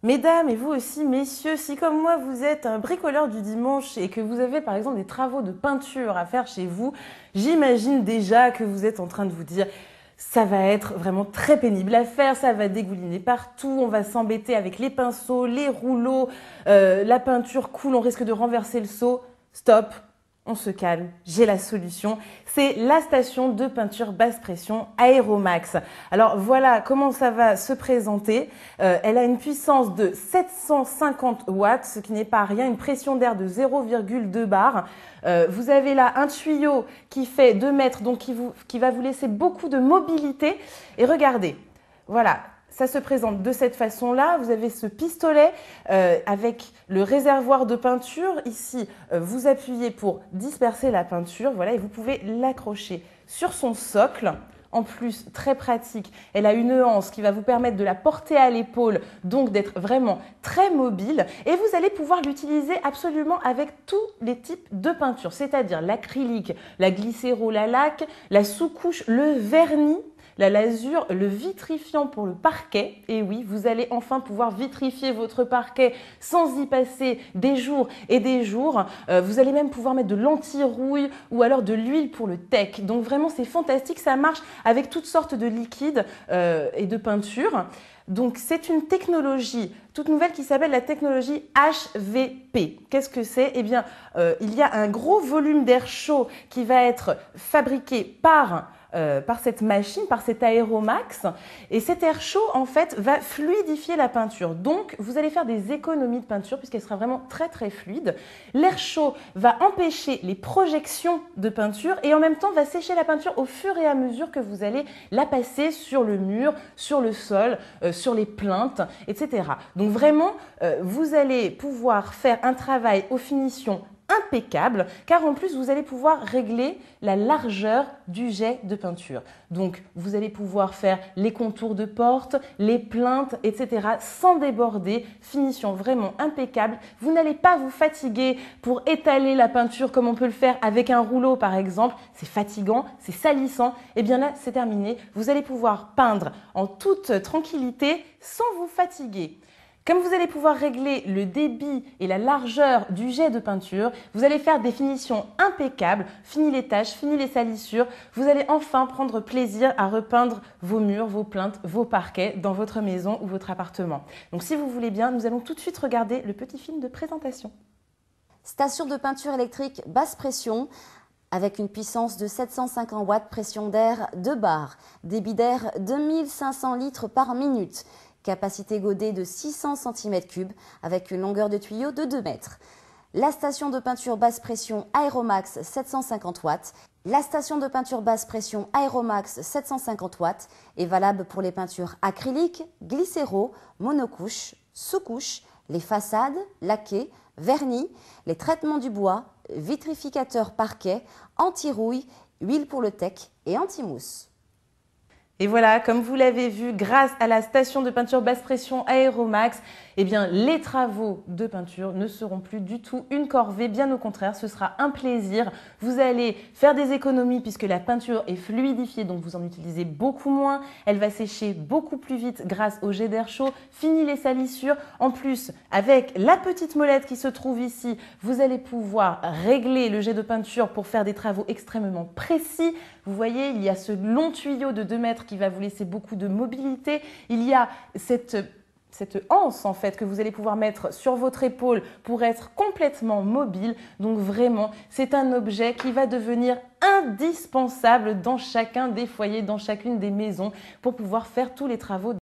Mesdames et vous aussi, messieurs, si comme moi vous êtes un bricoleur du dimanche et que vous avez par exemple des travaux de peinture à faire chez vous, j'imagine déjà que vous êtes en train de vous dire ça va être vraiment très pénible à faire, ça va dégouliner partout, on va s'embêter avec les pinceaux, les rouleaux, la peinture coule, on risque de renverser le seau. Stop, on se calme, j'ai la solution. C'est la station de peinture basse pression Aeromax. Alors voilà comment ça va se présenter. Elle a une puissance de 750 watts, ce qui n'est pas rien, une pression d'air de 0,2 bar. Vous avez là un tuyau qui fait 2 mètres, donc qui va vous laisser beaucoup de mobilité. Et regardez, voilà. Ça se présente de cette façon-là. Vous avez ce pistolet avec le réservoir de peinture. Ici, vous appuyez pour disperser la peinture. Voilà, et vous pouvez l'accrocher sur son socle. En plus, très pratique, elle a une anse qui va vous permettre de la porter à l'épaule, donc d'être vraiment très mobile. Et vous allez pouvoir l'utiliser absolument avec tous les types de peinture, c'est-à-dire l'acrylique, la glycéro, la laque, la sous-couche, le vernis, la lasure, le vitrifiant pour le parquet. Et oui, vous allez enfin pouvoir vitrifier votre parquet sans y passer des jours et des jours. Vous allez même pouvoir mettre de l'anti-rouille ou alors de l'huile pour le teck. Donc vraiment, c'est fantastique. Ça marche avec toutes sortes de liquides et de peintures. Donc c'est une technologie toute nouvelle qui s'appelle la technologie HVP. Qu'est-ce que c'est? Eh bien, il y a un gros volume d'air chaud qui va être fabriqué par cette machine, par cet Aeromax. Et cet air chaud, en fait, va fluidifier la peinture. Donc, vous allez faire des économies de peinture puisqu'elle sera vraiment très, très fluide. L'air chaud va empêcher les projections de peinture et en même temps va sécher la peinture au fur et à mesure que vous allez la passer sur le mur, sur le sol, sur les plinthes, etc. Donc, vraiment, vous allez pouvoir faire un travail aux finitions impeccable, car en plus vous allez pouvoir régler la largeur du jet de peinture. Donc vous allez pouvoir faire les contours de porte, les plinthes, etc. sans déborder, finition vraiment impeccable. Vous n'allez pas vous fatiguer pour étaler la peinture comme on peut le faire avec un rouleau par exemple. C'est fatigant, c'est salissant. Et bien là, c'est terminé. Vous allez pouvoir peindre en toute tranquillité sans vous fatiguer. Comme vous allez pouvoir régler le débit et la largeur du jet de peinture, vous allez faire des finitions impeccables, fini les taches, fini les salissures. Vous allez enfin prendre plaisir à repeindre vos murs, vos plinthes, vos parquets dans votre maison ou votre appartement. Donc si vous voulez bien, nous allons tout de suite regarder le petit film de présentation. Station de peinture électrique basse pression avec une puissance de 750 watts, pression d'air 2 bars, débit d'air 2500 litres par minute. Capacité godée de 600 cm3 avec une longueur de tuyau de 2 mètres. La station de peinture basse pression Aeromax 750 watts. La station de peinture basse pression Aeromax 750 watts est valable pour les peintures acryliques, glycéro, monocouche, sous-couche, les façades, laquées, vernis, les traitements du bois, vitrificateur parquet, anti-rouille, huile pour le teck et anti-mousse. Et voilà, comme vous l'avez vu, grâce à la station de peinture basse pression Aeromax, eh bien, les travaux de peinture ne seront plus du tout une corvée, bien au contraire, ce sera un plaisir. Vous allez faire des économies puisque la peinture est fluidifiée, donc vous en utilisez beaucoup moins. Elle va sécher beaucoup plus vite grâce au jet d'air chaud. Fini les salissures. En plus, avec la petite molette qui se trouve ici, vous allez pouvoir régler le jet de peinture pour faire des travaux extrêmement précis. Vous voyez, il y a ce long tuyau de 2 mètres qui va vous laisser beaucoup de mobilité. Il y a cette anse en fait que vous allez pouvoir mettre sur votre épaule pour être complètement mobile. Donc vraiment, c'est un objet qui va devenir indispensable dans chacun des foyers, dans chacune des maisons pour pouvoir faire tous les travaux